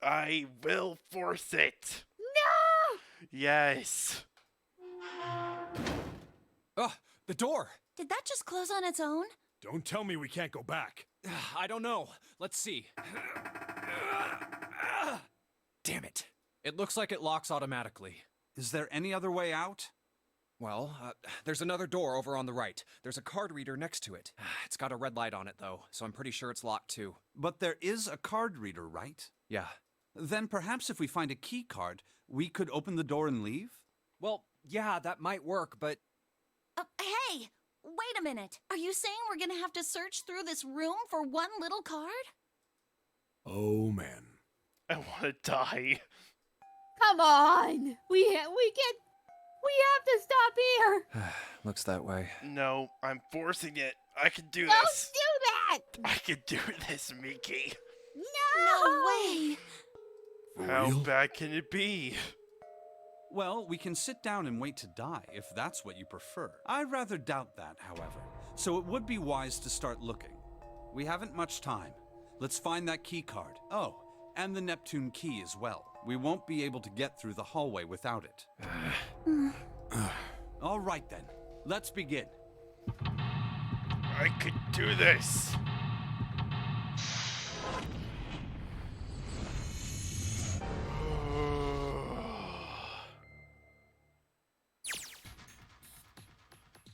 I will force it. No! Yes. Ugh, the door! Did that just close on its own? Don't tell me we can't go back. I don't know. Let's see. Damn it. It looks like it locks automatically. Is there any other way out? Well, there's another door over on the right. There's a card reader next to it. It's got a red light on it, though, so I'm pretty sure it's locked, too. But there is a card reader, right? Yeah. Then perhaps if we find a key card, we could open the door and leave? Well, yeah, that might work, but... Hey! Wait a minute. Are you saying we're gonna have to search through this room for one little card? Oh, man. I want to die. Come on! We have to stop here! Looks that way. No, I'm forcing it. I can do Don't this. do that! I can do this, Myki. No way! For How real? bad can it be? Well, we can sit down and wait to die, if that's what you prefer. I rather doubt that, however. So it would be wise to start looking. We haven't much time. Let's find that key card. Oh, and the Neptune key as well. We won't be able to get through the hallway without it. All right then, let's begin. I could do this.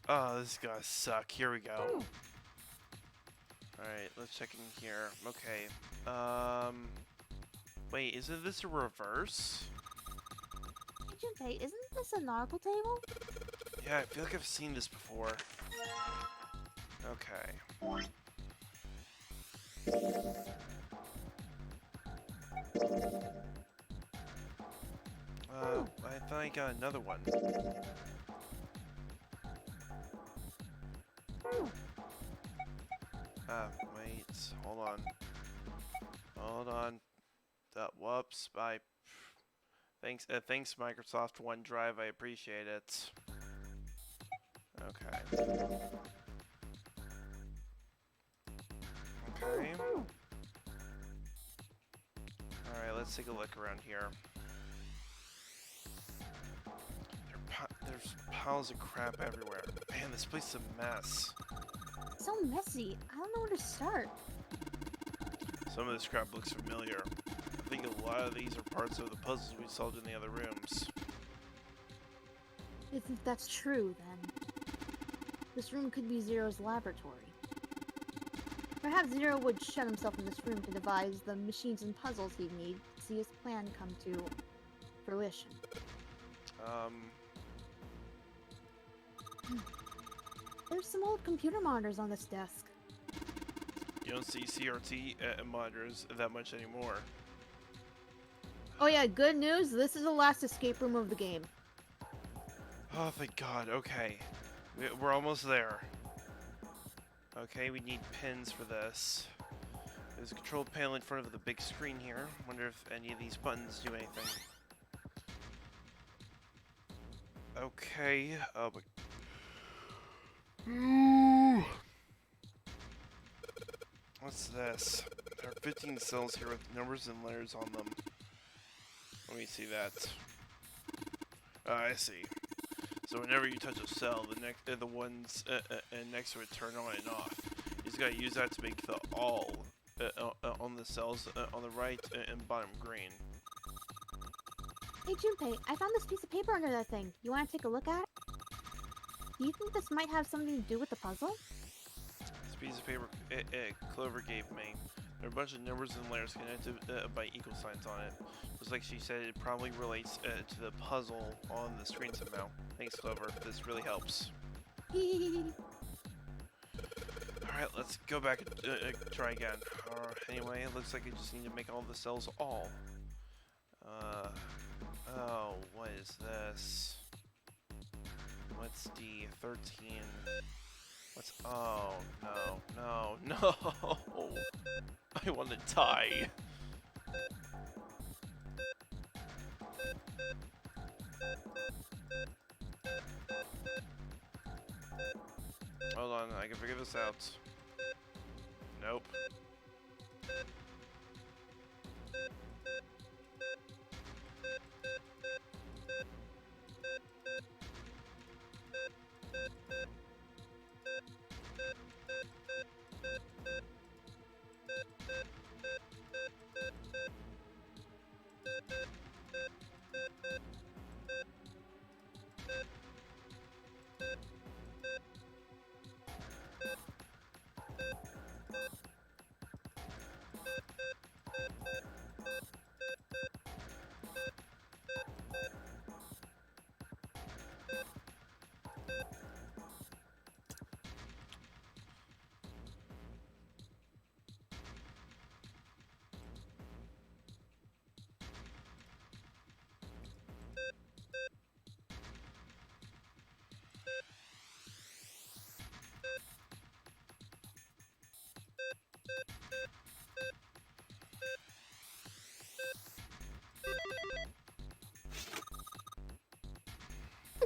Oh, this is gonna suck. Here we go. Alright, let's check in here. Okay. Wait, isn't this a reverse? Hey, Junpei, isn't this a nautical table? Yeah, I feel like I've seen this before. Okay. I thought I got another one. Wait, hold on. Hold on. Whoops, thanks, Microsoft OneDrive, I appreciate it. Okay. Okay. Alright, let's take a look around here. There's piles of crap everywhere. Man, this place is a mess. So messy. I don't know where to start. Some of this crap looks familiar. I think a lot of these are parts of the puzzles we solved in the other rooms. If that's true, then this room could be Zero's laboratory. Perhaps Zero would shut himself in this room to devise the machines and puzzles he'd need to see his plan come to fruition. There's some old computer monitors on this desk. You don't see CRT monitors that much anymore. Oh yeah, good news, this is the last escape room of the game. Oh, thank God. Okay. We're almost there. Okay, we need pins for this. There's a control panel in front of the big screen here. Wonder if any of these buttons do anything. Okay. Oh, but... What's this? There are 15 cells here with numbers and letters on them. Let me see that. I see. So whenever you touch a cell, the ones next to it turn on and off. You just gotta use that to make the all on the cells on the right and bottom green. Hey Junpei, I found this piece of paper under that thing. You want to take a look at it? Do you think this might have something to do with the puzzle? This piece of paper Clover gave me. There are a bunch of numbers and letters connected by equal signs on it. Just like she said, it probably relates to the puzzle on the screen somehow. Thanks, Clover. This really helps. Alright, let's go back and try again. Anyway, it looks like I just need to make all the cells all. Oh, what is this? What's D13? What's... Oh, no, no, no! I want to die. Hold on, I can figure this out. Nope.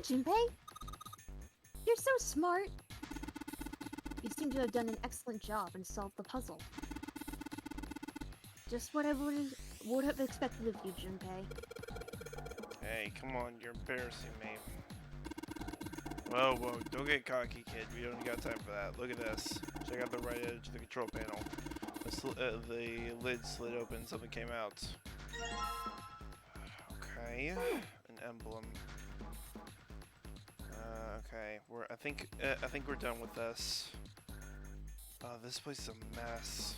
Junpei! You're so smart! You seem to have done an excellent job and solved the puzzle. Just what I would have expected of you, Junpei. Hey, come on, you're embarrassing me. Whoa, whoa, don't get cocky, kid. We don't got time for that. Look at this. Check out the right edge of the control panel. The lid slid open, something came out. Okay, an emblem. Okay, I think we're done with this. Oh, this place is a mess.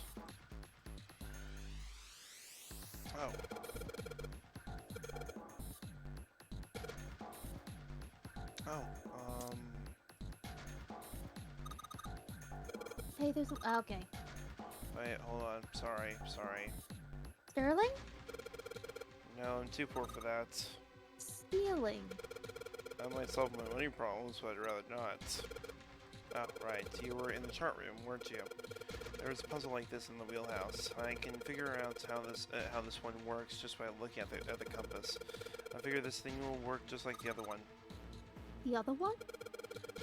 Oh. Oh, Hey, there's a... okay. wait, hold on. Sorry. Sterling? No, I'm too poor for that. Stealing. That might solve my money problems, but I'd rather not. Oh, right. You were in the chart room, weren't you? There was a puzzle like this in the wheelhouse. I can figure out how this one works just by looking at the compass. I figure this thing will work just like the other one. The other one?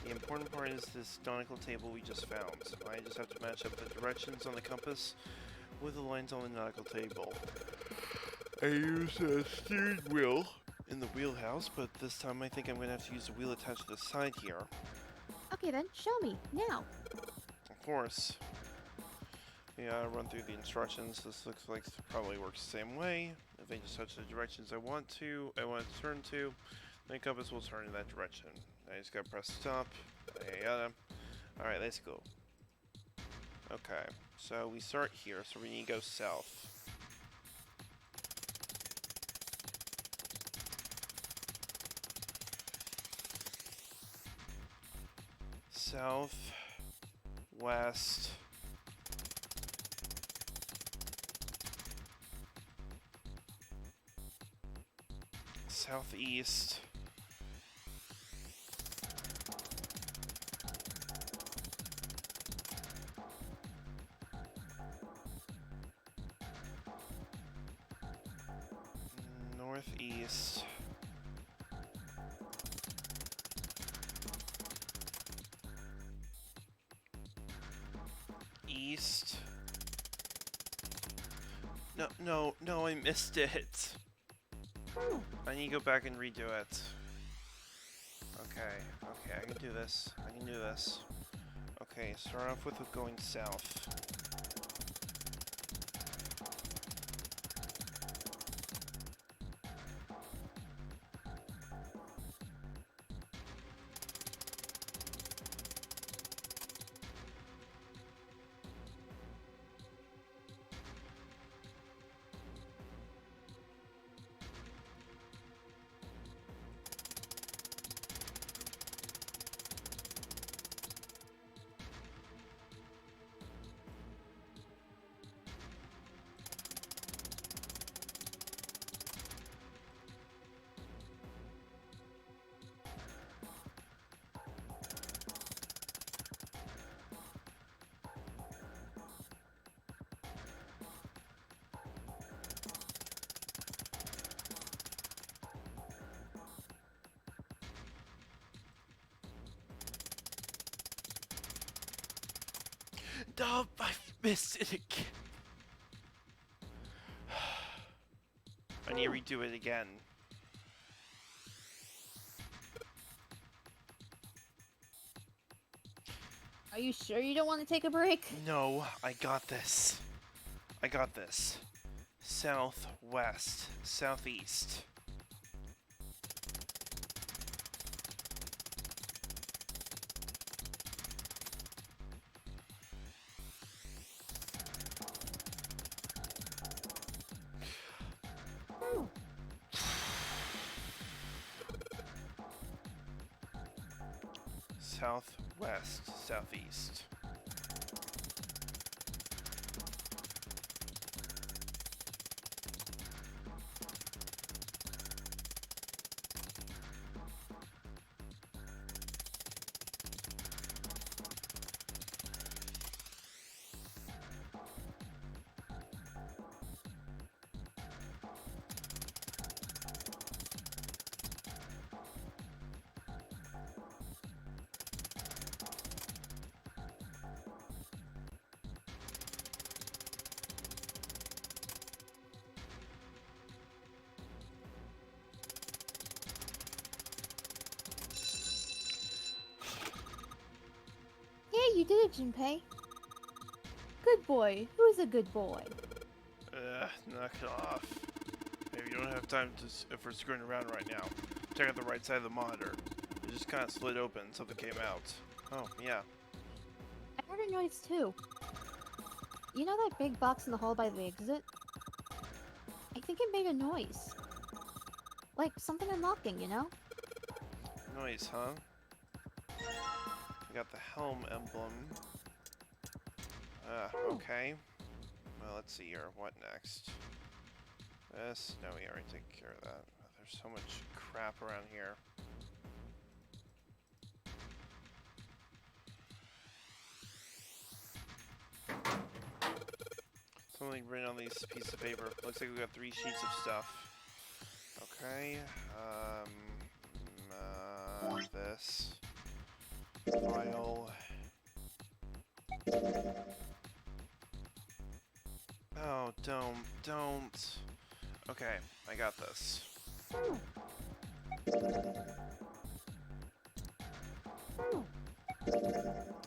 The important part is this nautical table we just found. I just have to match up the directions on the compass with the lines on the nautical table. I used a steering wheel in the wheelhouse, but this time I think I'm going to have to use a wheel attached to the side here. Okay then, show me, now. Of course. Yeah, I'll run through the instructions. This looks like it probably works the same way. If I just touch the directions I want to turn to, the compass will turn in that direction. I just gotta press stop. Yada. Alright, let's go. Okay, so we start here, so we need to go south. South, west, southeast, northeast, east. No, I missed it. I need to go back and redo it. Okay, I can do this. Okay, start off with going south. No, I missed it again. I need to redo it again. Are you sure you don't want to take a break? No, I got this. South, west, southeast. Southwest, southeast. did it, Junpei. Good boy. Who's a good boy? Knock it off. Maybe you don't have time for screwing around right now. Check out the right side of the monitor. It just kind of slid open, something came out. Oh, yeah. I heard a noise too. You know that big box in the hall by the exit? I think it made a noise. Like something unlocking, you know? Noise, huh? We got the helm emblem. Okay. Well, let's see here. What next? This? No, we already took care of that. There's so much crap around here. Something written on these pieces of paper. Looks like we got 3 sheets of stuff. Okay. This. File. Oh, don't. Okay, I got this.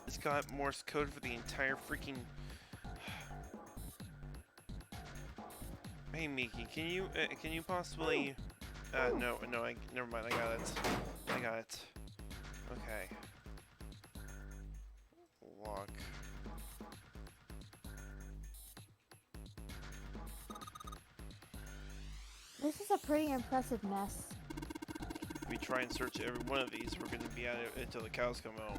It's got Morse code for the entire freaking... Hey Myki, can you possibly... no, never mind, I got it. Okay. Lock. This is a pretty impressive mess. If we try and search every one of these, we're gonna be at it until the cows come home.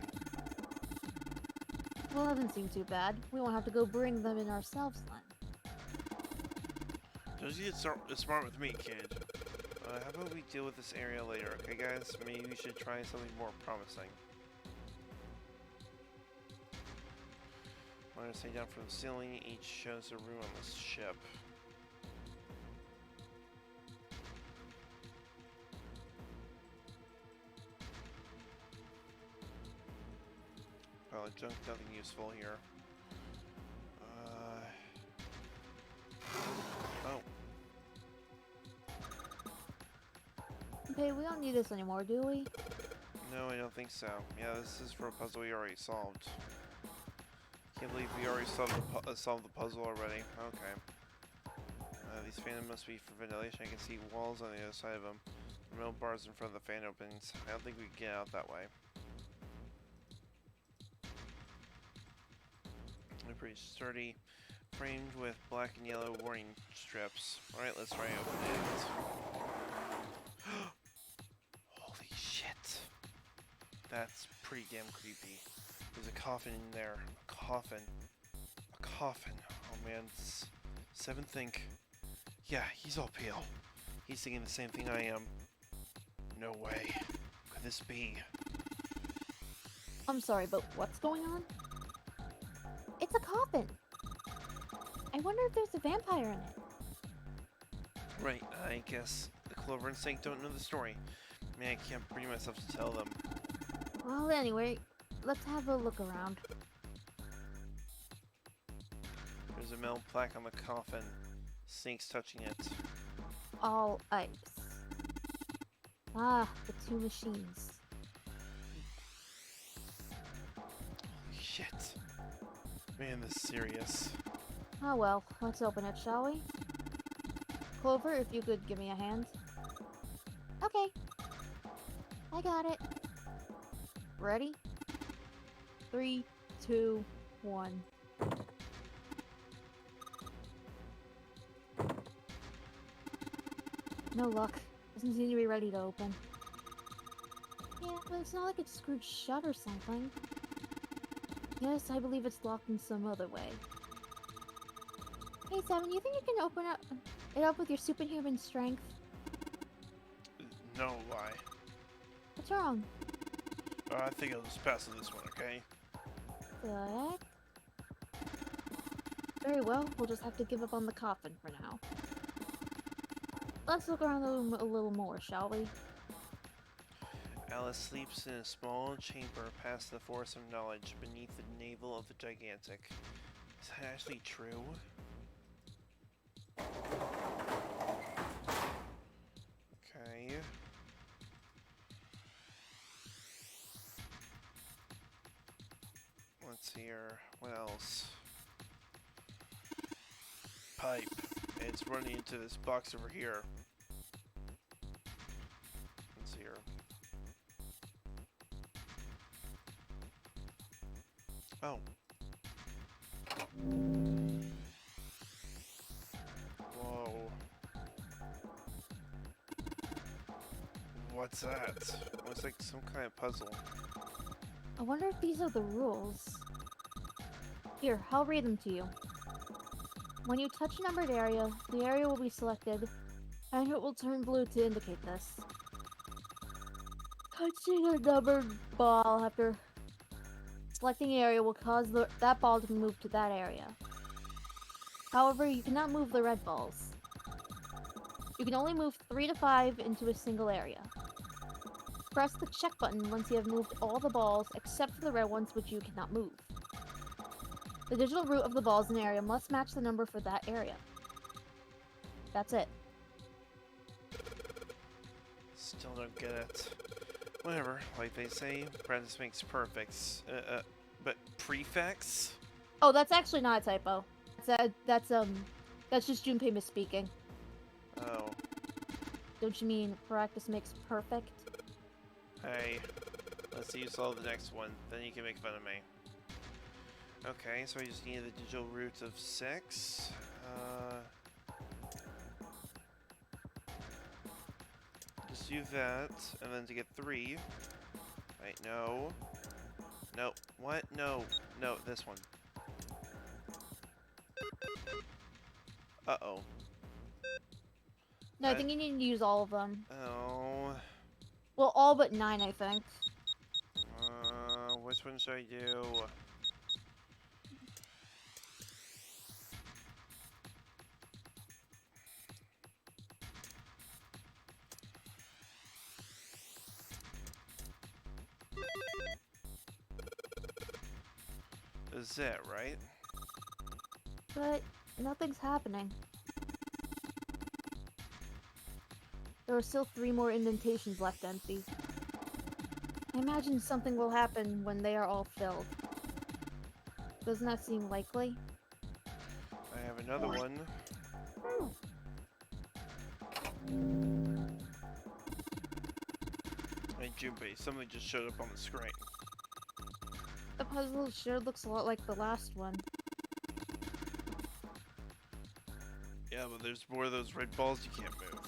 Well, that doesn't seem too bad. We won't have to go bring them in ourselves then. Don't you get smart with me, kid. How about we deal with this area later, okay guys? Maybe we should try something more promising. I'm gonna say down from the ceiling, each shows a room on this ship. Probably junk, nothing useful here. Oh. Okay, we don't need this anymore, do we? No, I don't think so. Yeah, this is for a puzzle we already solved. Can't believe we already solved the puzzle already. Okay. These fan must be for ventilation. I can see walls on the other side of them. Metal bars in front of the fan openings. I don't think we can get out that way. They're pretty sturdy. Framed with black and yellow warning strips. Alright, let's try opening it. Holy shit. That's pretty damn creepy. There's a coffin in there. A coffin. A coffin. Oh man, Seven think. Yeah, he's all pale. He's thinking the same thing I am. No way. Could this be? I'm sorry, but what's going on? It's a coffin! I wonder if there's a vampire in it. Right, I guess the Clover and Snake don't know the story. I mean, I can't bring myself to tell them. Well, anyway, let's have a look around. There's a metal plaque on the coffin. Snake's touching it. All ice. Ah, the 2 machines. Holy shit. Man, this is serious. Oh well, let's open it, shall we? Clover, if you could give me a hand. Okay. I got it. Ready? 3, 2, 1. No luck. Doesn't seem to be ready to open. Yeah, but it's not like it's screwed shut or something. Yes, I believe it's locked in some other way. Hey, Seven, you think you can open it up with your superhuman strength? No, why? What's wrong? I think I'll just pass on this one, okay? The heck? Very well, we'll just have to give up on the coffin for now. Let's look around the room a little more, shall we? Alice sleeps in a small chamber past the forest of knowledge beneath the navel of the gigantic. Is that actually true? Okay. What's here? What else? Pipe. And it's running into this box over here. What's here? Oh. Whoa. What's that? Looks like some kind of puzzle. I wonder if these are the rules. Here, I'll read them to you. When you touch a numbered area, the area will be selected, and it will turn blue to indicate this. Touching a numbered ball after selecting area will cause that ball to be moved to that area. However, you cannot move the red balls. You can only move 3 to 5 into a single area. Press the check button once you have moved all the balls except for the red ones which you cannot move. The digital root of the balls in the area must match the number for that area. That's it. Still don't get it. Whatever, like they say, practice makes perfect. But prefix? Oh, that's actually not a typo. That's just Junpei misspeaking. Oh. Don't you mean practice makes perfect? Hey, let's see you solve the next one, then you can make fun of me. Okay, so I just need the digital root of 6. Just do that, and then to get 3. Wait, no. No, what? No, no, this one. Uh-oh. No, I think you need to use all of them. Oh. Well, all but 9, I think. Which one should I do? This is it, right? But nothing's happening. There are still 3 more indentations left empty. I imagine something will happen when they are all filled. Doesn't that seem likely? I have another one. Hey, Junpei, something just showed up on the screen. The puzzle sure looks a lot like the last one. Yeah, but there's more of those red balls you can't move.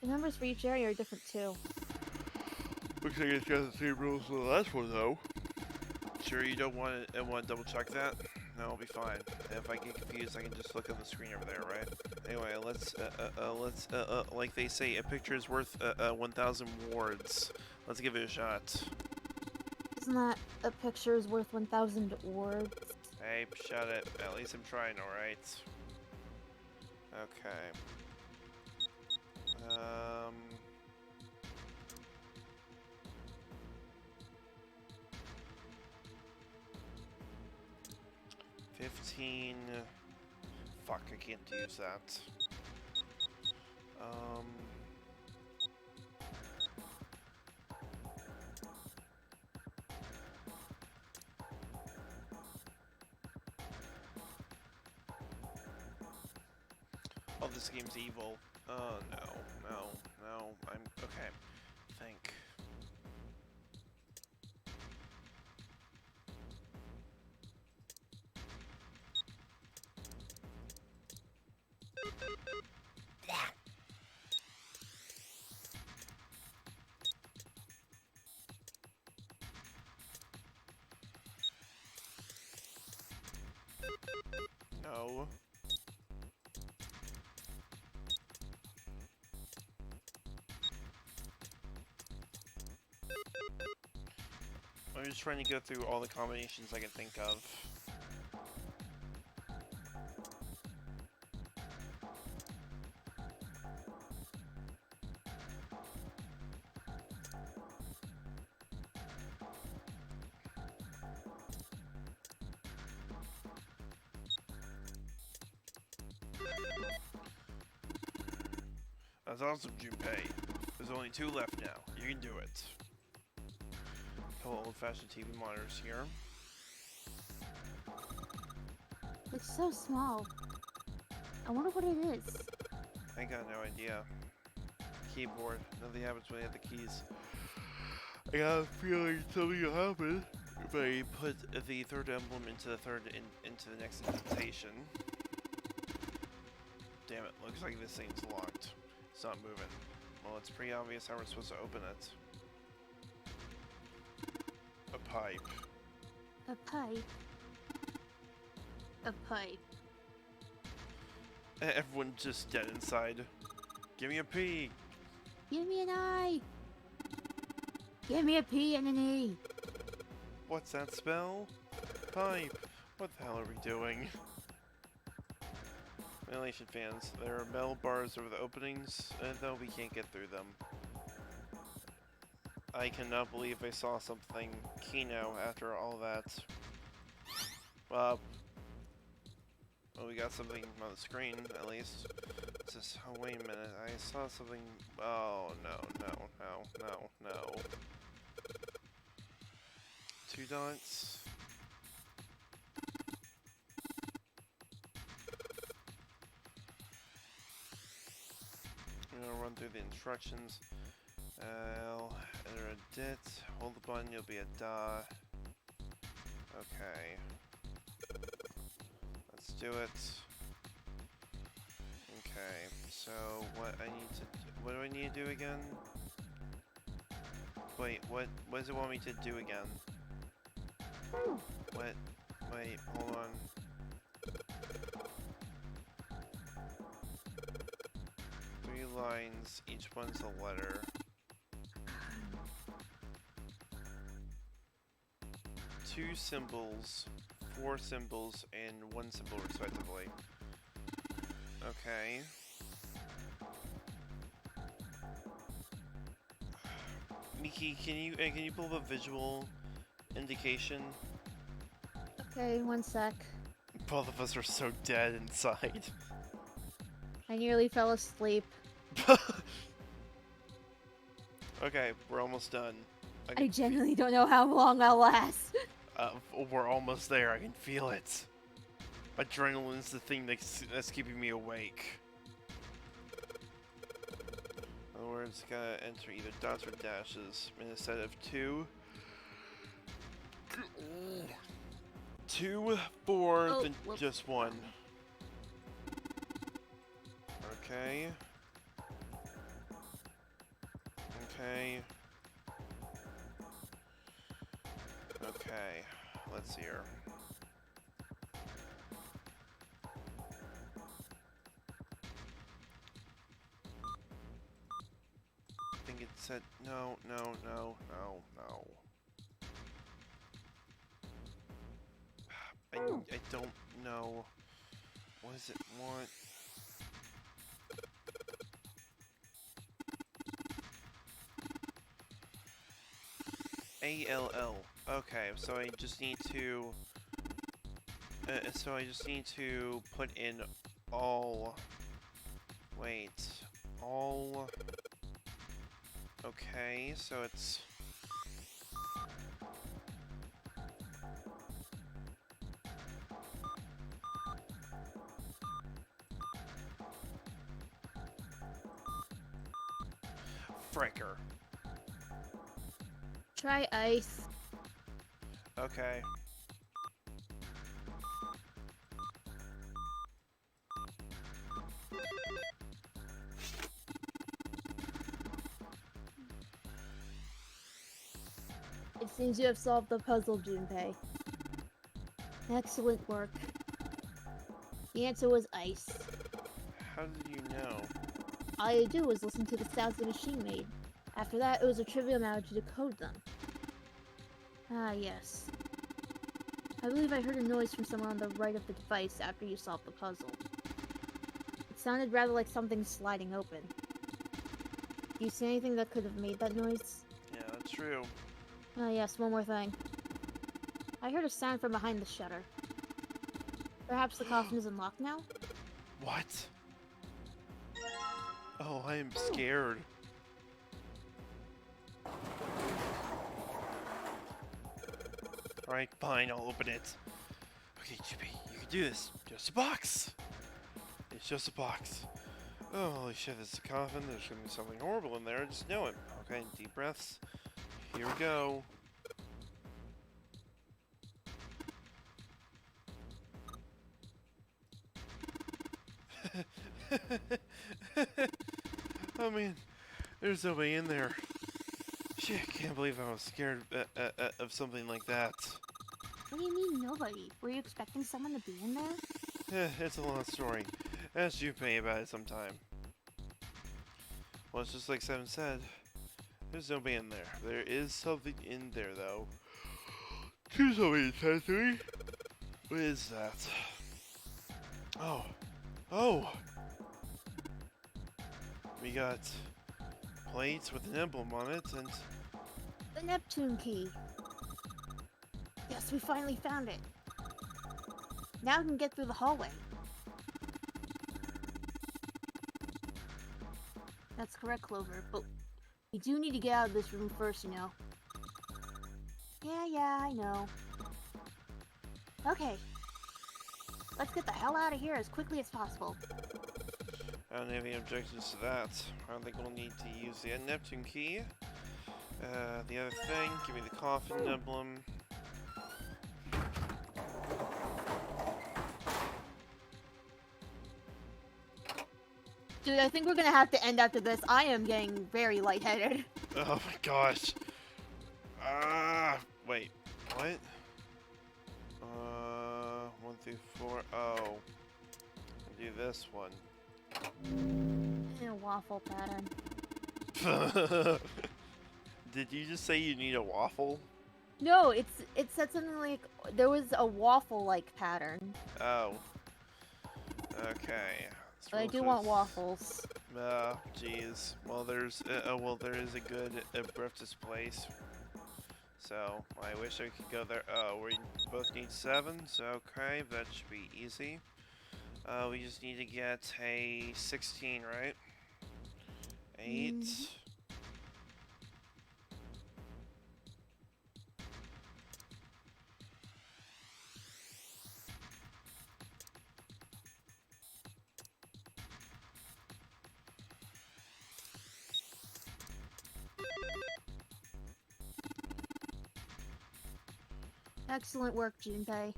The numbers for each area are different too. Looks like it's got the same rules as the last one, though. Sure you don't want to double check that? No, I'll be fine. If I get confused, I can just look on the screen over there, right? Anyway, let's like they say, a picture is worth 1,000 words. Let's give it a shot. Isn't that a picture is worth 1,000 words? Hey, shut it. At least I'm trying, alright? Okay. 15. Fuck, I can't use that. Oh, this game's evil. Oh, no. I'm okay. Think. No. I'm just trying to go through all the combinations I can think of. That's awesome, Junpei. There's only 2 left now. You can do it. Couple old-fashioned TV monitors here. It's so small. I wonder what it is. I got no idea. Keyboard. Nothing happens when you have the keys. I got a feeling something will happen if I put the third emblem into into the next indentation. Damn it, looks like this thing's locked. It's not moving. Well, it's pretty obvious how we're supposed to open it. A pipe. A pipe. A pipe. Everyone just dead inside. Give me a P. Give me an I. Give me a P and an E. What's that spell? Pipe. What the hell are we doing? Ventilation fans. There are metal bars over the openings, though we can't get through them. I cannot believe I saw something Kino after all that. Well, we got something on the screen, at least. It's just, oh, wait a minute. I saw something. Oh, no. 2 dots. I'm gonna run through the instructions. I'll enter a dit. Hold the button, you'll be a da. Okay. Let's do it. Okay, so what do I need to do again? Wait, what does it want me to do again? What? Wait, hold on. Three lines, each one's a letter. 2 symbols, 4 symbols, and 1 symbol respectively. Okay. Myki, can you pull up a visual indication? Okay, one sec. Both of us are so dead inside. I nearly fell asleep. Okay, we're almost done. I genuinely don't know how long I'll last. We're almost there. I can feel it. Adrenaline's the thing that's keeping me awake. In other words, gotta enter either dots or dashes instead of 2. 2, 4, Oh, then whoops. just 1. Okay. Okay. Okay. Let's see here. I think it said no. I don't know. What does it want? ALL. Okay, so I just need to. Put in all. Wait, all. Okay, so it's. Fricker. Try ice. Okay. It seems you have solved the puzzle, Junpei. Excellent work. The answer was ice. How did you know? All I had to do was listen to the sounds the machine made. After that, it was a trivial matter to decode them. Ah, yes. I believe I heard a noise from somewhere on the right of the device after you solved the puzzle. It sounded rather like something sliding open. Do you see anything that could have made that noise? Yeah, that's true. Ah, yes, one more thing. I heard a sound from behind the shutter. Perhaps the coffin is unlocked now? What? Oh, I am scared. Alright, fine, I'll open it. Okay, Chippy, you can do this. Just a box. It's just a box. Oh, holy shit, it's a coffin. There's gonna be something horrible in there. I just know it. Okay, deep breaths. Here we go. Oh man, there's nobody in there. Shit, can't believe I was scared of something like that. What do you mean nobody? Were you expecting someone to be in there? It's a long story. Ask Junpei about it sometime. Well, it's just like Seven said. There's nobody in there. There is something in there, though. Too something said to me. What is that? Oh. Oh! We got plates with an emblem on it, and... The Neptune key. Yes, we finally found it. Now we can get through the hallway. That's correct, Clover, but we do need to get out of this room first, you know. Yeah, I know. Okay. Let's get the hell out of here as quickly as possible. I don't have any objections to that. I don't think we'll need to use the Neptune key. The other thing, give me the coffin emblem. Dude, I think we're gonna have to end after this. I am getting very lightheaded. Oh my gosh. Wait. What? 1 through 4. Oh. I'll do this one. In a waffle pattern. Did you just say you need a waffle? No, it said something like there was a waffle-like pattern. Oh. Okay. But I do want waffles. Jeez. Well, there is a good breakfast place. So, I wish I could go there. Oh, we both need 7, so okay, that should be easy. We just need to get a 16, right? 8. Excellent work, Junpei.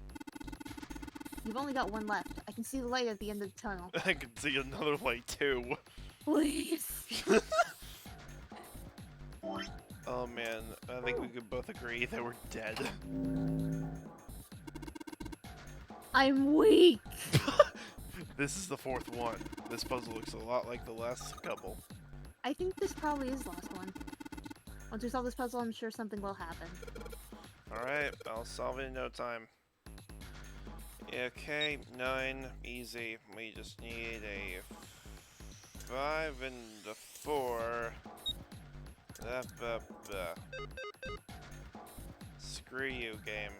You've only got 1 left. I can see the light at the end of the tunnel. I can see another light too. Please. Oh man, I think we could both agree that we're dead. I'm weak. This is the 4th one. This puzzle looks a lot like the last couple. I think this probably is the last one. Once we solve this puzzle, I'm sure something will happen. Alright, I'll solve it in no time. Okay, 9, easy. We just need a 5 and a 4. Screw you, game.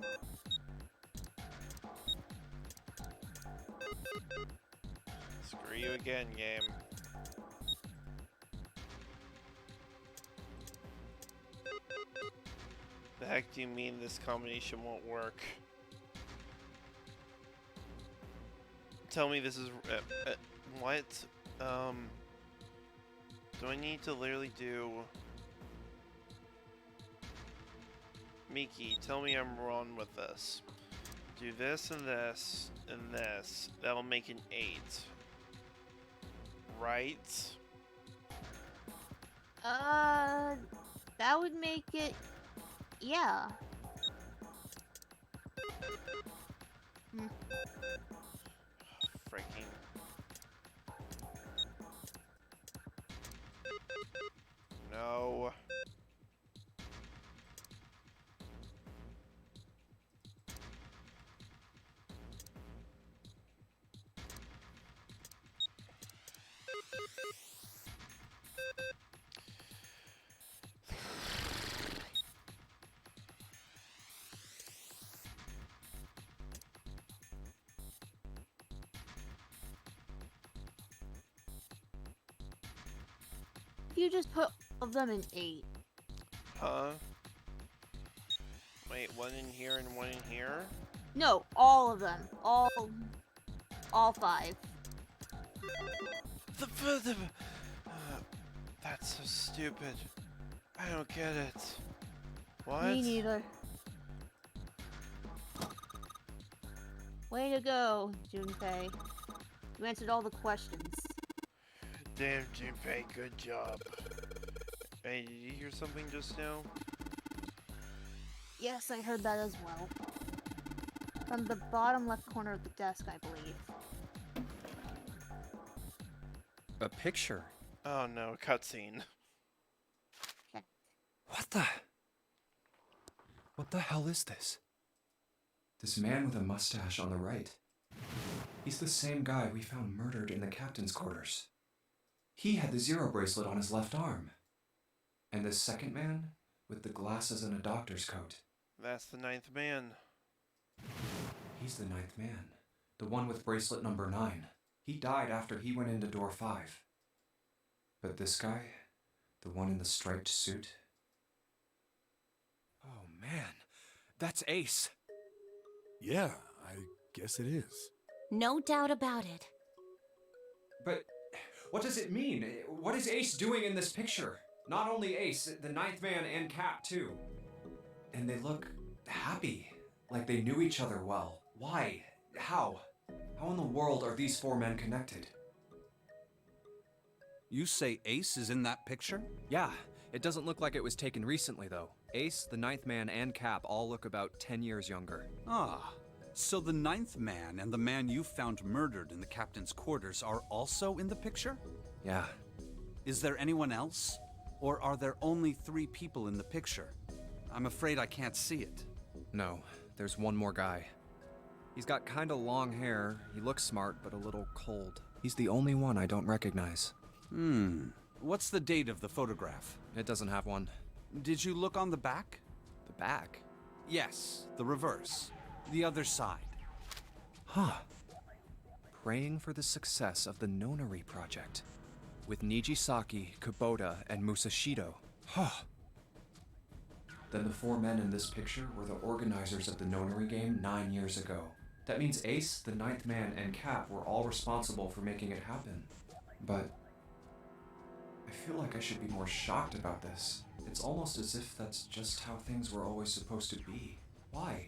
Screw you again, game. The heck do you mean this combination won't work? Tell me this is what? Do I need to literally do? Myki, tell me I'm wrong with this. Do this and this and this. That'll make an 8. Right? That would make it... Yeah. Freaking. No. If you just put all of them in 8. Huh? Wait, 1 in here and 1 in here? No, all of them. All... All 5. That's so stupid. I don't get it. What? Me neither. Way to go, Junpei. You answered all the questions. Damn, Junpei, good job. Hey, did you hear something just now? Yes, I heard that as well. From the bottom left corner of the desk, I believe. A picture. Oh no, cutscene. What the hell is this? This man with a mustache on the right. He's the same guy we found murdered in the captain's quarters. He had the Zero bracelet on his left arm. And this second man, with the glasses and a doctor's coat. That's the 9th man. He's the 9th man. The one with bracelet number 9. He died after he went into door 5. But this guy, the one in the striped suit. Oh man, that's Ace. Yeah, I guess it is. No doubt about it. But what does it mean? What is Ace doing in this picture? Not only Ace, the 9th man and Cap too. And they look happy, like they knew each other well. Why? How? How in the world are these 4 men connected? You say Ace is in that picture? Yeah, it doesn't look like it was taken recently though. Ace, the 9th man, and Cap all look about 10 years younger. Ah, so the 9th man and the man you found murdered in the captain's quarters are also in the picture? Yeah. Is there anyone else? Or are there only 3 people in the picture? I'm afraid I can't see it. No, there's one more guy. He's got kinda long hair, he looks smart but a little cold. He's the only one I don't recognize. What's the date of the photograph? It doesn't have one. Did you look on the back? The back? Yes, the reverse. The other side. Huh. Praying for the success of the Nonary project. With Nijisaki, Kubota, and Musashido. Huh. Then the 4 men in this picture were the organizers of the Nonary game 9 years ago. That means Ace, the 9th man, and Cap were all responsible for making it happen. But I feel like I should be more shocked about this. It's almost as if that's just how things were always supposed to be. Why?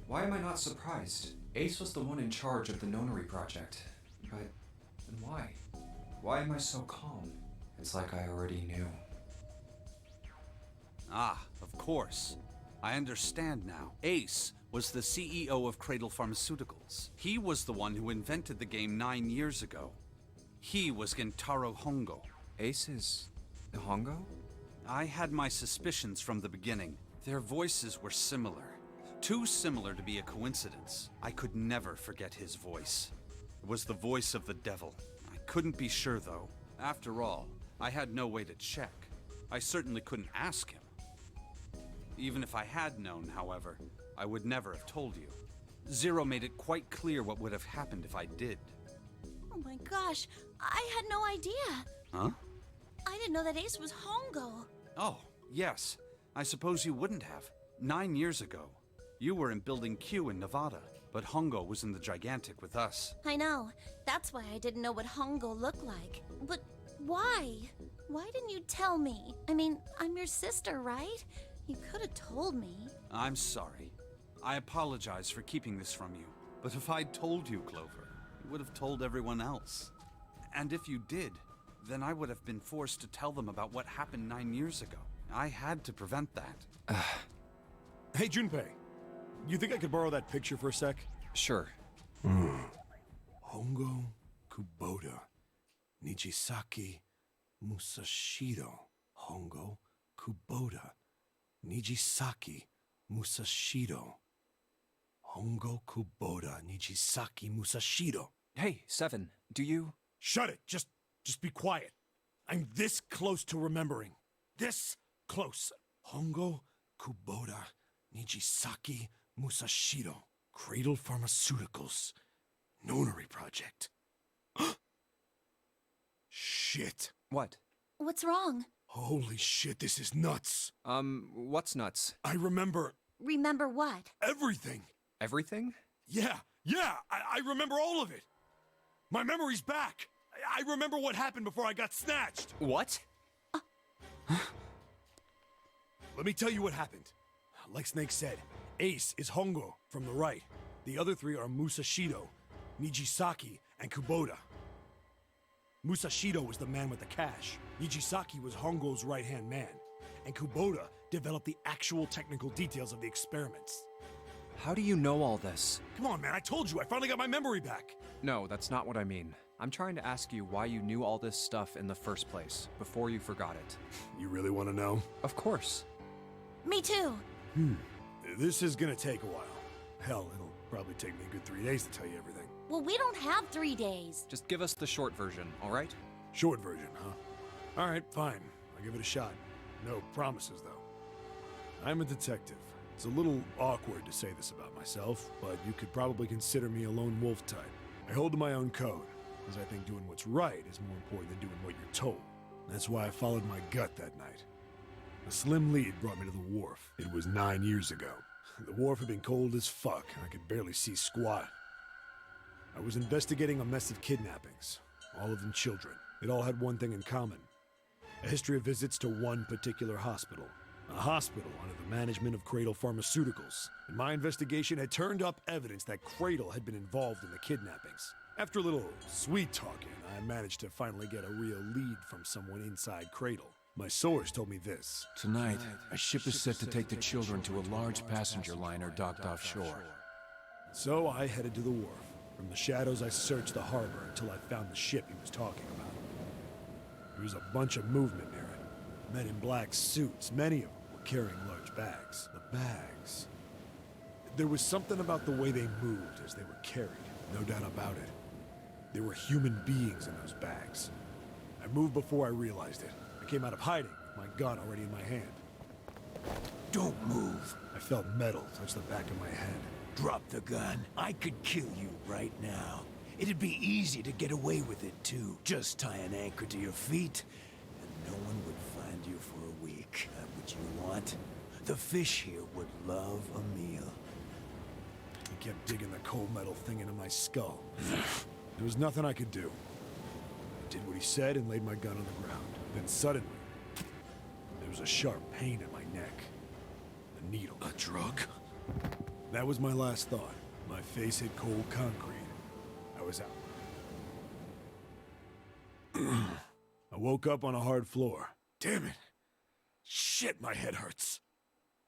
Why am I not surprised? Ace was the one in charge of the Nonary project. But then why? Why am I so calm? It's like I already knew. Ah, of course. I understand now. Ace was the CEO of Cradle Pharmaceuticals. He was the one who invented the game 9 years ago. He was Gentaro Hongo. Ace is Hongo? I had my suspicions from the beginning. Their voices were similar. Too similar to be a coincidence. I could never forget his voice. It was the voice of the devil. I couldn't be sure, though. After all, I had no way to check. I certainly couldn't ask him. Even if I had known, however, I would never have told you. Zero made it quite clear what would have happened if I did. Oh my gosh, I had no idea. Huh? I didn't know that Ace was Hongo. Oh, yes. I suppose you wouldn't have. 9 years ago, you were in Building Q in Nevada, but Hongo was in the Gigantic with us. I know. That's why I didn't know what Hongo looked like. But why? Why didn't you tell me? I mean, I'm your sister, right? You could have told me. I'm sorry. I apologize for keeping this from you. But if I'd told you, Clover, you would have told everyone else. And if you did, then I would have been forced to tell them about what happened 9 years ago. I had to prevent that. Hey, Junpei. You think I could borrow that picture for a sec? Sure. Hongo, Kubota, Nijisaki, Musashido. Hongo, Kubota, Nijisaki, Musashido. Hongo, Kubota, Nijisaki, Musashido. Hey, Seven, do you... Shut it! Just be quiet. I'm this close to remembering. This close. Hongo, Kubota, Nijisaki, Musashido. Cradle Pharmaceuticals. Nonary Project. Shit. What? What's wrong? Holy shit, this is nuts. What's nuts? I remember Remember what? everything. Everything? Yeah, I remember all of it. My memory's back! I remember what happened before I got snatched! What? Let me tell you what happened. Like Snake said, Ace is Hongo from the right. The other three are Musashido, Nijisaki, and Kubota. Musashido was the man with the cash. Nijisaki was Hongo's right-hand man. And Kubota developed the actual technical details of the experiments. How do you know all this? Come on, man, I told you, I finally got my memory back. No, that's not what I mean. I'm trying to ask you why you knew all this stuff in the first place, before you forgot it. You really want to know? Of course. Me too. This is gonna take a while. Hell, it'll probably take me a good 3 days to tell you everything. Well, we don't have 3 days. Just give us the short version, all right? Short version, huh? All right, fine. I'll give it a shot. No promises, though. I'm a detective. It's a little awkward to say this about myself, but you could probably consider me a lone wolf type. I hold to my own code, as I think doing what's right is more important than doing what you're told. That's why I followed my gut that night. A slim lead brought me to the wharf. It was 9 years ago. The wharf had been cold as fuck, and I could barely see squat. I was investigating a mess of kidnappings, all of them children. It all had one thing in common. A history of visits to one particular hospital. A hospital under the management of Cradle Pharmaceuticals. And my investigation had turned up evidence that Cradle had been involved in the kidnappings. After a little sweet talking, I managed to finally get a real lead from someone inside Cradle. My source told me this. Tonight, a ship is set to take the children to a large passenger liner docked offshore. So I headed to the wharf. From the shadows, I searched the harbor until I found the ship he was talking about. There was a bunch of movement near it. Men in black suits, many of them were carrying large bags. The bags. There was something about the way they moved as they were carried, no doubt about it. There were human beings in those bags. I moved before I realized it. I came out of hiding with my gun already in my hand. Don't move. I felt metal touch the back of my head. Drop the gun. I could kill you right now. It'd be easy to get away with it, too. Just tie an anchor to your feet, and no one would find you for a week. That what you want? The fish here would love a meal. He kept digging the cold metal thing into my skull. There was nothing I could do. I did what he said and laid my gun on the ground. Then suddenly, there was a sharp pain in my neck. A needle. A drug? That was my last thought. My face hit cold concrete. I was out. I woke up on a hard floor. Damn it. Shit, my head hurts.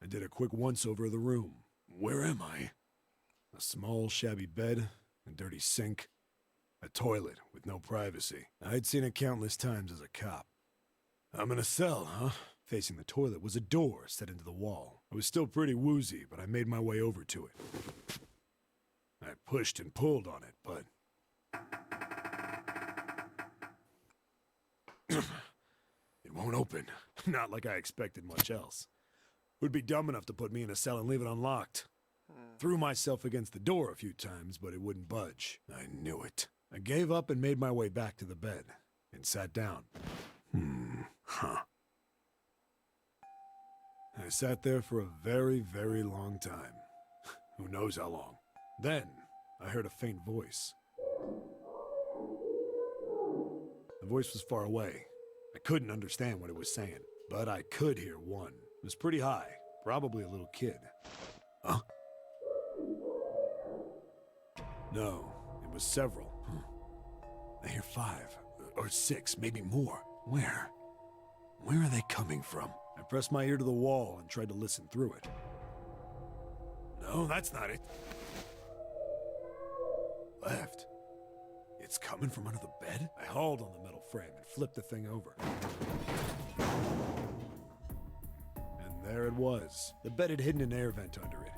I did a quick once-over of the room. Where am I? A small, shabby bed, a dirty sink, a toilet with no privacy. I'd seen it countless times as a cop. I'm in a cell, huh? Facing the toilet was a door set into the wall. I was still pretty woozy, but I made my way over to it. I pushed and pulled on it, but... it won't open. Not like I expected much else. Who'd be dumb enough to put me in a cell and leave it unlocked? Threw myself against the door a few times, but it wouldn't budge. I knew it. I gave up and made my way back to the bed, and sat down. I sat there for a very, very long time. Who knows how long. Then, I heard a faint voice. The voice was far away. I couldn't understand what it was saying, but I could hear one. It was pretty high, probably a little kid. Huh? No, it was several. I hear 5, or 6, maybe more. Where? Where are they coming from? I pressed my ear to the wall and tried to listen through it. No, that's not it. Left. It's coming from under the bed? I hauled on the metal frame and flipped the thing over. And there it was. The bed had hidden an air vent under it.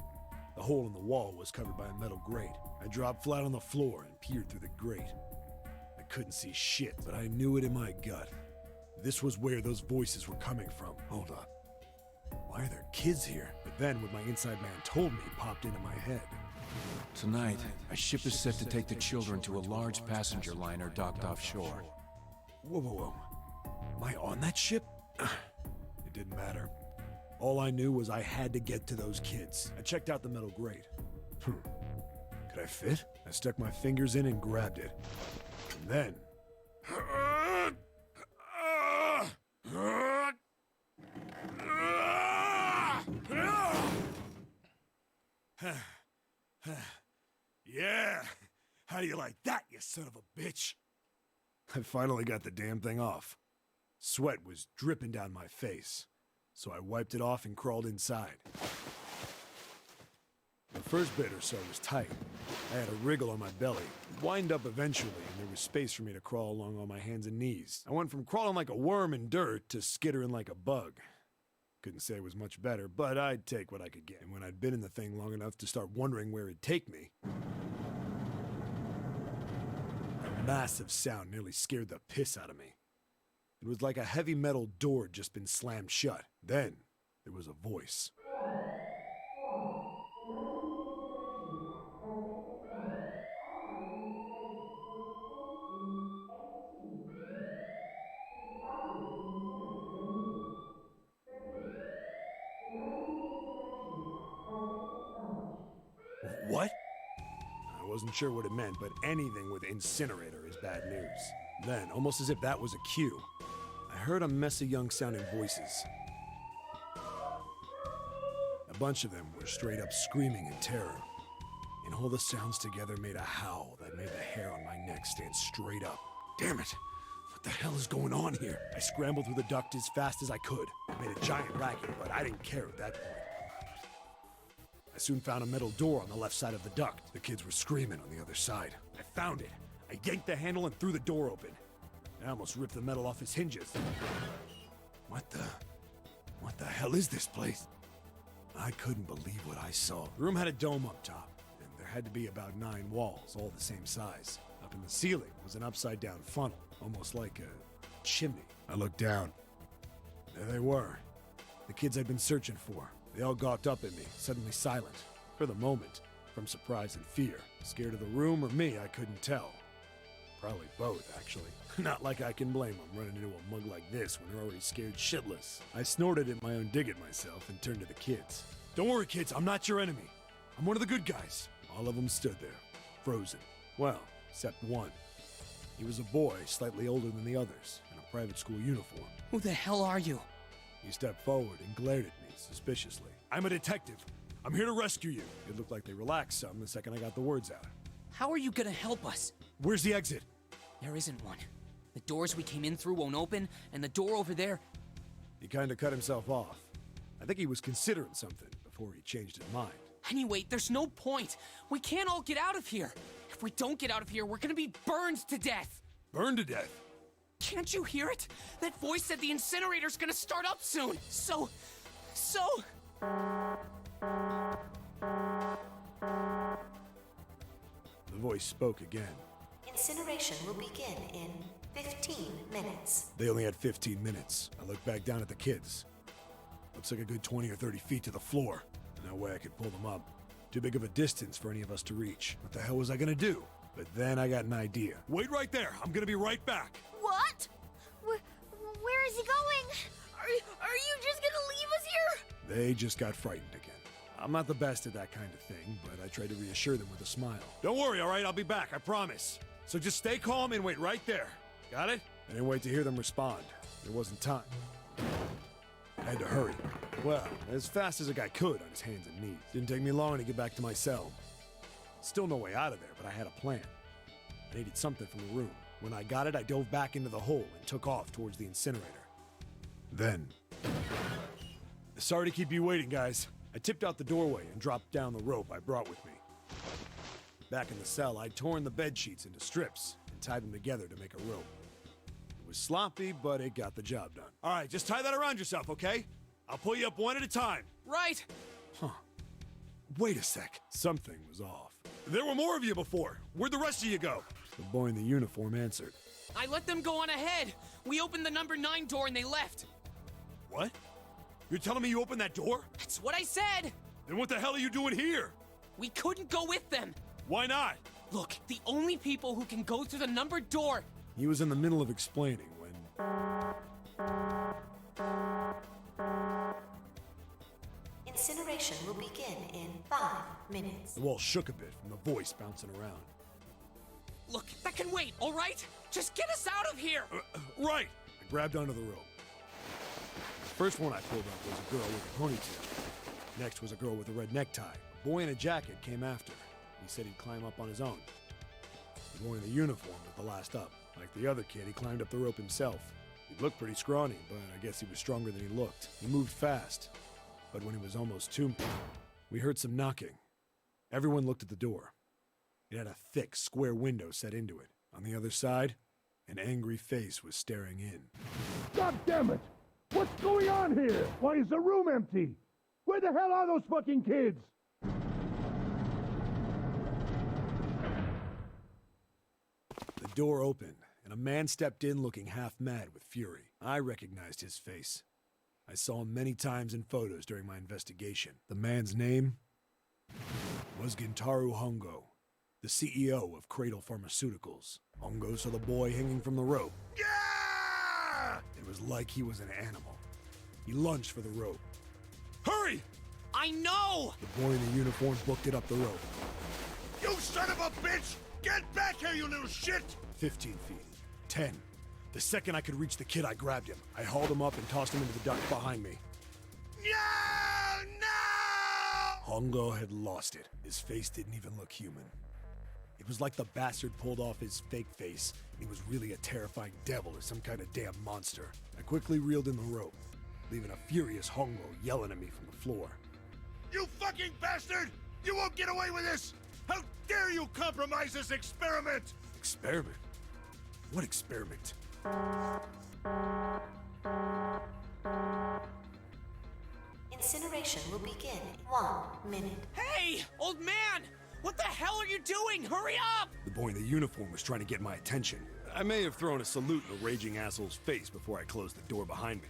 The hole in the wall was covered by a metal grate. I dropped flat on the floor and peered through the grate. I couldn't see shit, but I knew it in my gut. This was where those voices were coming from. Hold up. Why are there kids here? But then what my inside man told me popped into my head. Tonight, a ship is set to take the children to a large passenger liner docked offshore. Whoa, whoa, whoa. Am I on that ship? It didn't matter. All I knew was I had to get to those kids. I checked out the metal grate. Could I fit? I stuck my fingers in and grabbed it. And then... Yeah! How do you like that, you son of a bitch? I finally got the damn thing off. Sweat was dripping down my face, so I wiped it off and crawled inside. The first bit or so was tight. I had a wriggle on my belly, wind up eventually, and there was space for me to crawl along on my hands and knees. I went from crawling like a worm in dirt to skittering like a bug. Couldn't say it was much better, but I'd take what I could get. And when I'd been in the thing long enough to start wondering where it'd take me, a massive sound nearly scared the piss out of me. It was like a heavy metal door had just been slammed shut. Then, there was a voice. What? I wasn't sure what it meant, but anything with incinerator is bad news. Then, almost as if that was a cue, I heard a mess of young-sounding voices. A bunch of them were straight up screaming in terror, and all the sounds together made a howl that made the hair on my neck stand straight up. Damn it! What the hell is going on here? I scrambled through the duct as fast as I could. I made a giant racket, but I didn't care at that point. I soon found a metal door on the left side of the duct. The kids were screaming on the other side. I found it. I yanked the handle and threw the door open. I almost ripped the metal off its hinges. What the hell is this place? I couldn't believe what I saw. The room had a dome up top, and there had to be about 9 walls, all the same size. Up in the ceiling was an upside-down funnel, almost like a chimney. I looked down. There they were. The kids I'd been searching for. They all gawked up at me, suddenly silent. For the moment, from surprise and fear. Scared of the room or me, I couldn't tell. Probably both, actually. Not like I can blame them running into a mug like this when they're already scared shitless. I snorted at my own dig at myself and turned to the kids. Don't worry, kids, I'm not your enemy. I'm one of the good guys. All of them stood there, frozen. Well, except one. He was a boy, slightly older than the others, in a private school uniform. Who the hell are you? He stepped forward and glared at me suspiciously. I'm a detective. I'm here to rescue you. It looked like they relaxed some the second I got the words out. How are you gonna help us? Where's the exit? There isn't one. The doors we came in through won't open, and the door over there... He kinda cut himself off. I think he was considering something before he changed his mind. Anyway, there's no point. We can't all get out of here. If we don't get out of here, we're gonna be burned to death. Burned to death? Can't you hear it? That voice said the incinerator's gonna start up soon. So... The voice spoke again. Incineration will begin in 15 minutes. They only had 15 minutes. I looked back down at the kids. Looks like a good 20 or 30 feet to the floor. No way I could pull them up. Too big of a distance for any of us to reach. What the hell was I gonna do? But then I got an idea. Wait right there. I'm gonna be right back. What? Where is he going? Are you just gonna leave us here? They just got frightened again. I'm not the best at that kind of thing, but I tried to reassure them with a smile. Don't worry, all right? I'll be back, I promise. So just stay calm and wait right there. Got it? I didn't wait to hear them respond. There wasn't time. I had to hurry. Well, as fast as a guy could on his hands and knees. Didn't take me long to get back to my cell. Still no way out of there, but I had a plan. I needed something from the room. When I got it, I dove back into the hole and took off towards the incinerator. Then... Sorry to keep you waiting, guys. I tipped out the doorway and dropped down the rope I brought with me. Back in the cell, I'd torn the bed sheets into strips and tied them together to make a rope. It was sloppy, but it got the job done. All right, just tie that around yourself, okay? I'll pull you up one at a time. Right. Huh. Wait a sec. Something was off. There were more of you before. Where'd the rest of you go? The boy in the uniform answered. I let them go on ahead. We opened the number 9 door and they left. What? You're telling me you opened that door? That's what I said. Then what the hell are you doing here? We couldn't go with them. Why not? Look, the only people who can go through the numbered door... He was in the middle of explaining when... Incineration will begin in 5 minutes. The wall shook a bit from the voice bouncing around. Look, that can wait, all right? Just get us out of here! Right! I grabbed onto the rope. The first one I pulled up was a girl with a ponytail. Next was a girl with a red necktie. A boy in a jacket came after. He said he'd climb up on his own. The boy in the uniform was the last up. Like the other kid, he climbed up the rope himself. He looked pretty scrawny, but I guess he was stronger than he looked. He moved fast, but when he was almost too... we heard some knocking. Everyone looked at the door. It had a thick, square window set into it. On the other side, an angry face was staring in. God damn it! What's going on here? Why is the room empty? Where the hell are those fucking kids? The door opened, and a man stepped in looking half mad with fury. I recognized his face. I saw him many times in photos during my investigation. The man's name was Gintaro Hongo, the CEO of Cradle Pharmaceuticals. Hongo saw the boy hanging from the rope. Yeah! It was like he was an animal. He lunged for the rope. Hurry! I know! The boy in the uniform booked it up the rope. You son of a bitch! Get back here, you little shit! 15 feet. 10. The second I could reach the kid, I grabbed him. I hauled him up and tossed him into the duct behind me. No! No! Hongo had lost it. His face didn't even look human. It was like the bastard pulled off his fake face, and he was really a terrifying devil or some kind of damn monster. I quickly reeled in the rope, leaving a furious Hongo yelling at me from the floor. You fucking bastard! You won't get away with this! How dare you compromise this experiment! Experiment? What experiment? Incineration will begin in 1 minute. Hey, old man! What the hell are you doing? Hurry up! The boy in the uniform was trying to get my attention. I may have thrown a salute in the raging asshole's face before I closed the door behind me.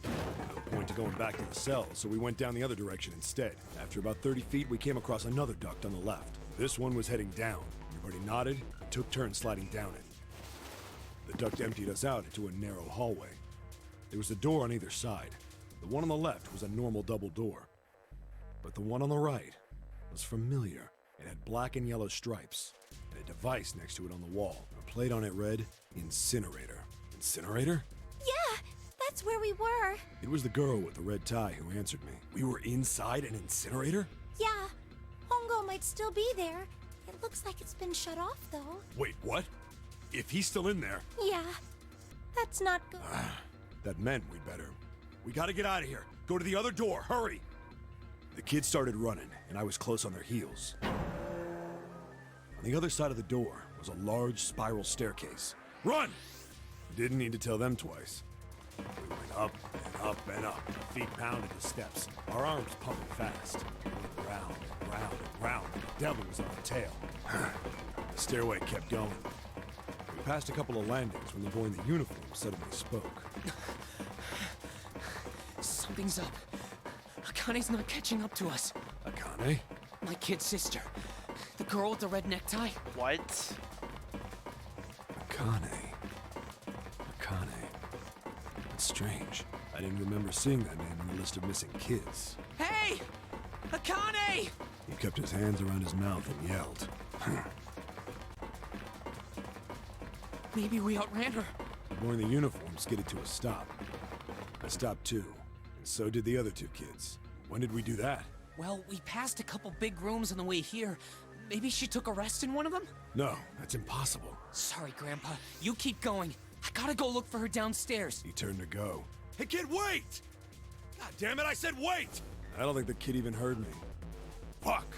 No point to going back to the cell, so we went down the other direction instead. After about 30 feet, we came across another duct on the left. This one was heading down. Everybody nodded and took turns sliding down it. The duct emptied us out into a narrow hallway. There was a door on either side. The one on the left was a normal double door. But the one on the right was familiar. It had black and yellow stripes, and a device next to it on the wall. A plate on it read, Incinerator. Incinerator? Yeah, that's where we were. It was the girl with the red tie who answered me. We were inside an incinerator? Yeah, Hongo might still be there. It looks like it's been shut off, though. Wait, what? If he's still in there... Yeah, that's not good. That meant we'd better... We gotta get out of here. Go to the other door, hurry! The kids started running, and I was close on their heels. On the other side of the door was a large spiral staircase. Run! Didn't need to tell them twice. We went up and up and up. Feet pounded the steps. Our arms pumping fast. We went round and round and round. The devil was on our tail. The stairway kept going. We passed a couple of landings when the boy in the uniform suddenly spoke. Something's up. Akane's not catching up to us. Akane? My kid's sister. The girl with the red necktie. What? Akane. That's strange. I didn't remember seeing that name on the list of missing kids. Hey! Akane! He kept his hands around his mouth and yelled. Maybe we outran her. The boy in the uniform skidded to a stop. I stopped too, and so did the other two kids. When did we do that? Well, we passed a couple big rooms on the way here. Maybe she took a rest in one of them? No, that's impossible. Sorry, Grandpa. You keep going. I gotta go look for her downstairs. He turned to go. Hey, kid, wait! God damn it, I said wait! I don't think the kid even heard me. Fuck!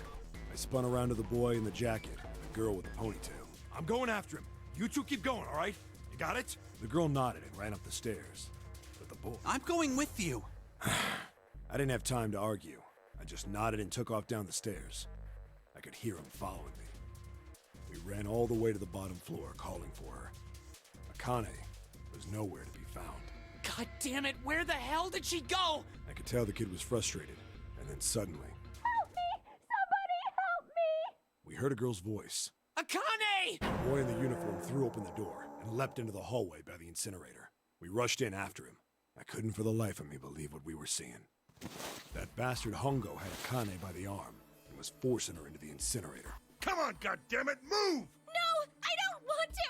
I spun around to the boy in the jacket, the girl with the ponytail. I'm going after him. You two keep going, all right? You got it? The girl nodded and ran up the stairs. But the boy... I'm going with you. I didn't have time to argue. I just nodded and took off down the stairs. I could hear him following me. We ran all the way to the bottom floor, calling for her. Akane was nowhere to be found. God damn it, where the hell did she go? I could tell the kid was frustrated, and then suddenly... Help me! Somebody help me! We heard a girl's voice. Akane! The boy in the uniform threw open the door and leapt into the hallway by the incinerator. We rushed in after him. I couldn't for the life of me believe what we were seeing. That bastard Hongo had Akane by the arm and was forcing her into the incinerator. Come on, goddammit, move! No! I don't want to!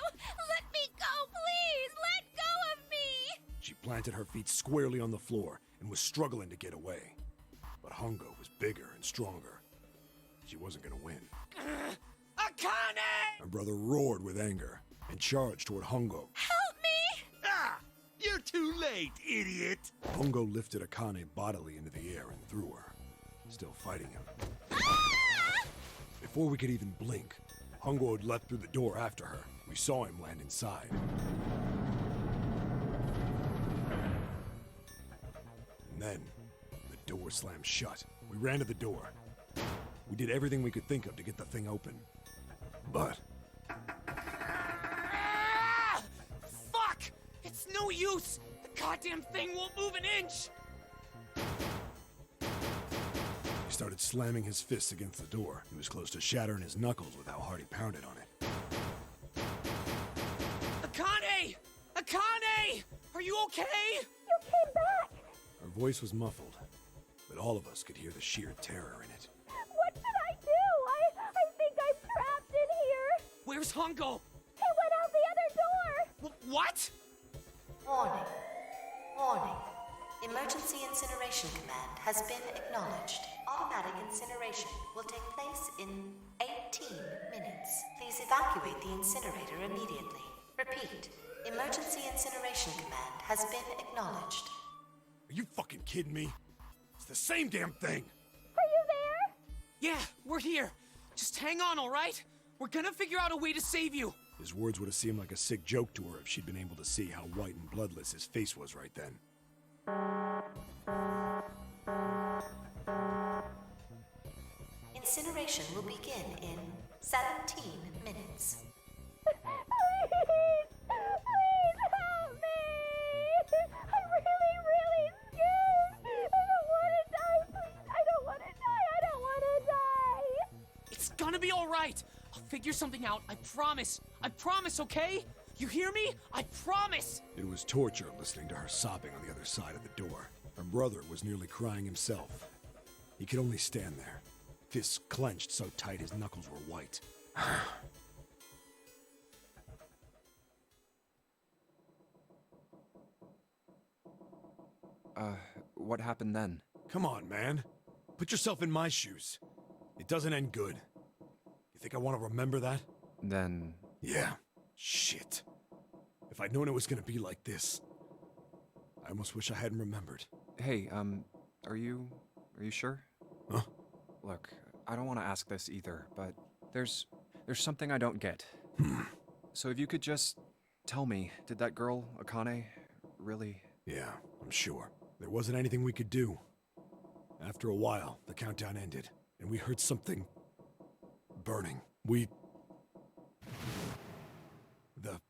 Let me go, please! Let go of me! She planted her feet squarely on the floor and was struggling to get away. But Hongo was bigger and stronger. She wasn't gonna win. Akane! Her brother roared with anger and charged toward Hongo. Help me! Ah! You're too late, idiot! Hongo lifted Akane bodily into the air and threw her, still fighting him. Ah! Before we could even blink, Hongo had leapt through the door after her. We saw him land inside. And then, the door slammed shut. We ran to the door. We did everything we could think of to get the thing open. But Ah! Fuck! It's no use! The goddamn thing won't move an inch! he started slamming his fists against the door. He was close to shattering his knuckles with how hard he pounded on it. Akane! Akane! Are you okay? You came back! Her voice was muffled, but all of us could hear the sheer terror in it. What should I do? I think I'm trapped in here. Where's Hongo? He went out the other door. What? Warning. Warning. Emergency incineration command has been acknowledged. Automatic incineration will take place in 18 minutes. Please evacuate the incinerator immediately. Repeat. Emergency incineration command has been acknowledged. Are you fucking kidding me? It's the same damn thing! Are you there? Yeah, we're here. Just hang on, all right? We're gonna figure out a way to save you. His words would have seemed like a sick joke to her if she'd been able to see how white and bloodless his face was right then. Incineration will begin in 17 minutes. Please! Please help me! I'm really, really scared! I don't want to die! Please, I don't want to die! I don't want to die! It's gonna be all right. I'll figure something out. I promise. I promise, okay? You hear me? I promise! It was torture listening to her sobbing on the other side of the door. Her brother was nearly crying himself. He could only stand there, fists clenched so tight his knuckles were white. What happened then? Come on, man. Put yourself in my shoes. It doesn't end good. You think I want to remember that? Then... Yeah. Shit. If I'd known it was gonna be like this, I almost wish I hadn't remembered. Hey, are you sure? Huh? Look, I don't want to ask this either, but there's something I don't get. So if you could just tell me, did that girl, Akane, really... Yeah, I'm sure. There wasn't anything we could do. After a while, the countdown ended, and we heard something... burning. The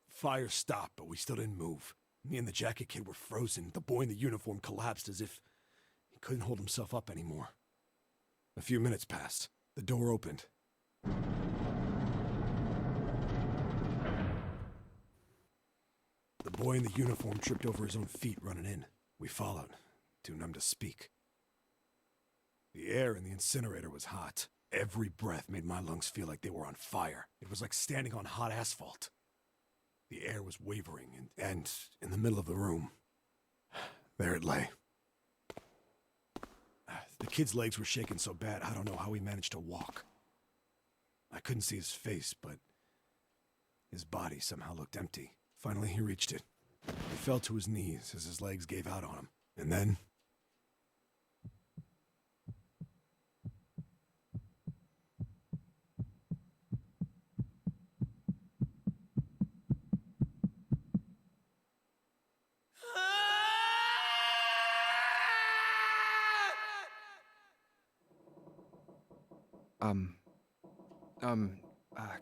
fire stopped, but we still didn't move. Me and the jacket kid were frozen. The boy in the uniform collapsed as if he couldn't hold himself up anymore. A few minutes passed. The door opened. The boy in the uniform tripped over his own feet running in. We followed, too numb to speak. The air in the incinerator was hot. Every breath made my lungs feel like they were on fire. It was like standing on hot asphalt. The air was wavering, and in the middle of the room, there it lay. The kid's legs were shaking so bad, I don't know how he managed to walk. I couldn't see his face, but his body somehow looked empty. Finally, he reached it. He fell to his knees as his legs gave out on him. And then...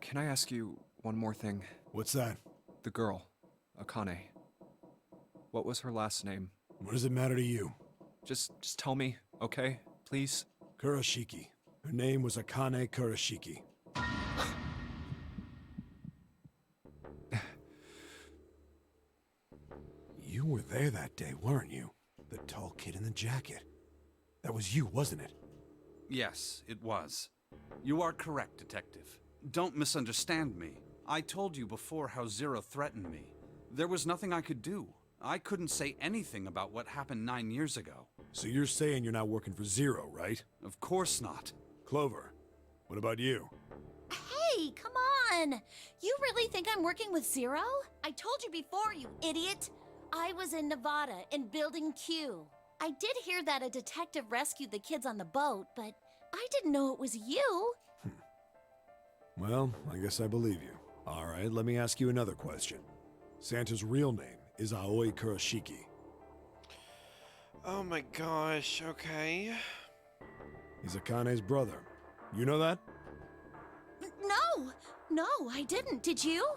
Can I ask you one more thing? What's that? The girl, Akane. What was her last name? What does it matter to you? Just tell me, okay? Please? Kurashiki. Her name was Akane Kurashiki. You were there that day, weren't you? The tall kid in the jacket. That was you, wasn't it? Yes, it was. You are correct, Detective. Don't misunderstand me. I told you before how Zero threatened me. There was nothing I could do. I couldn't say anything about what happened 9 years ago. So you're saying you're not working for Zero, right? Of course not. Clover, what about you? Hey, come on! You really think I'm working with Zero? I told you before, you idiot! I was in Nevada, in Building Q. I did hear that a detective rescued the kids on the boat, but I didn't know it was you. Well, I guess I believe you. All right, let me ask you another question. Santa's real name is Aoi Kurashiki. Oh my gosh, okay. He's Akane's brother. You know that? No, I didn't. Did you?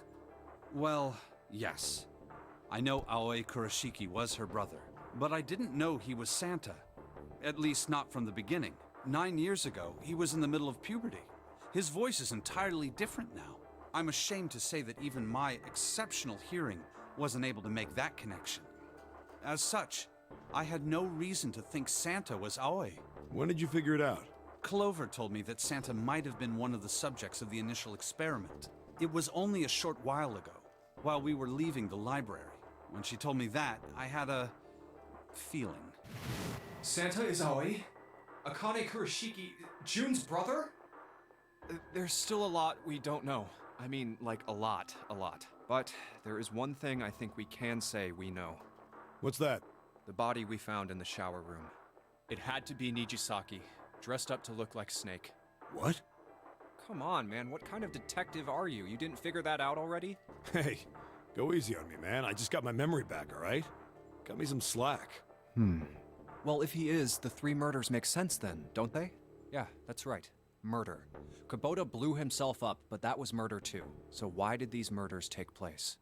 Well, yes. I know Aoi Kurashiki was her brother, but I didn't know he was Santa. At least not from the beginning. 9 years ago, he was in the middle of puberty. His voice is entirely different now. I'm ashamed to say that even my exceptional hearing wasn't able to make that connection. As such, I had no reason to think Santa was Aoi. When did you figure it out? Clover told me that Santa might have been one of the subjects of the initial experiment. It was only a short while ago, while we were leaving the library. When she told me that, I had a feeling. Santa is Aoi? Akane Kurashiki, June's brother? There's still a lot we don't know. I mean, like, a lot. But there is one thing I think we can say we know. What's that? The body we found in the shower room. It had to be Nijisaki, dressed up to look like Snake. What? Come on, man, what kind of detective are you? You didn't figure that out already? Hey, go easy on me, man. I just got my memory back, all right? Cut me some slack. Well, if he is, the 3 murders make sense then, don't they? Yeah, that's right. Murder. Kubota blew himself up, but that was murder too. So why did these murders take place?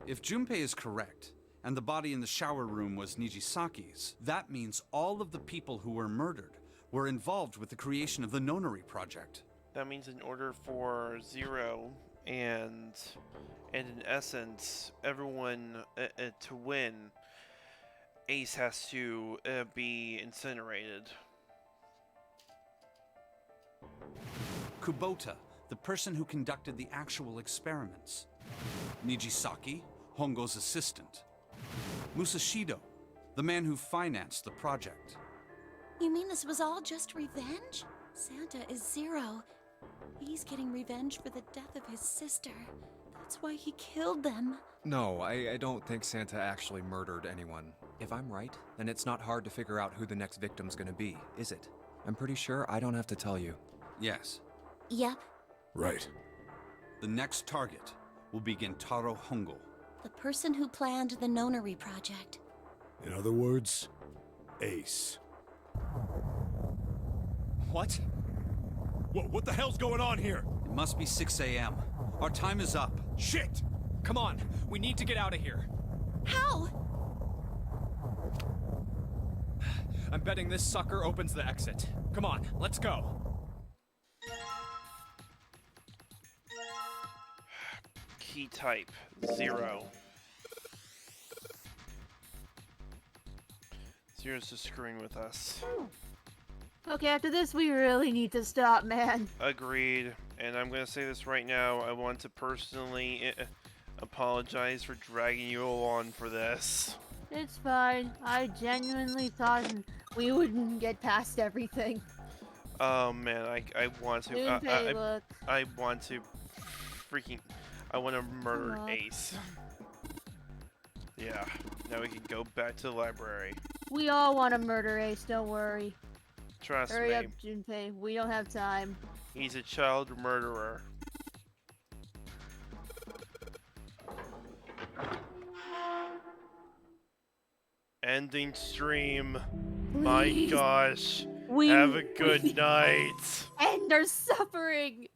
If Junpei is correct, and the body in the shower room was Nijisaki's, that means all of the people who were murdered were involved with the creation of the Nonary Project. That means in order for Zero and in essence everyone to win, Ace has to be incinerated. Kubota, the person who conducted the actual experiments. Nijisaki, Hongo's assistant. Musashido, the man who financed the project. You mean this was all just revenge? Santa is Zero. He's getting revenge for the death of his sister. That's why he killed them. No, I don't think Santa actually murdered anyone. If I'm right, then it's not hard to figure out who the next victim's gonna be, is it? I'm pretty sure I don't have to tell you. Yes. Yep. Right. The next target will be Gentaro Hongo. The person who planned the Nonary Project. In other words, Ace. What? What the hell's going on here? It must be 6 a.m. Our time is up. Shit! Come on, we need to get out of here. How? I'm betting this sucker opens the exit. Come on, let's go. Key type 0. Zero's just screwing with us. Okay, after this, we really need to stop, man. Agreed. And I'm gonna say this right now. I want to personally apologize for dragging you on for this. It's fine. I genuinely thought we wouldn't get past everything. Oh man, I want to. Junpei, look. I want to freaking. I want to murder Ace. Yeah. Now we can go back to the library. We all want to murder Ace, don't worry. Trust me. Hurry up, Junpei. We don't have time. He's a child murderer. Ending stream. My Please. gosh. We Have a good night. end our suffering.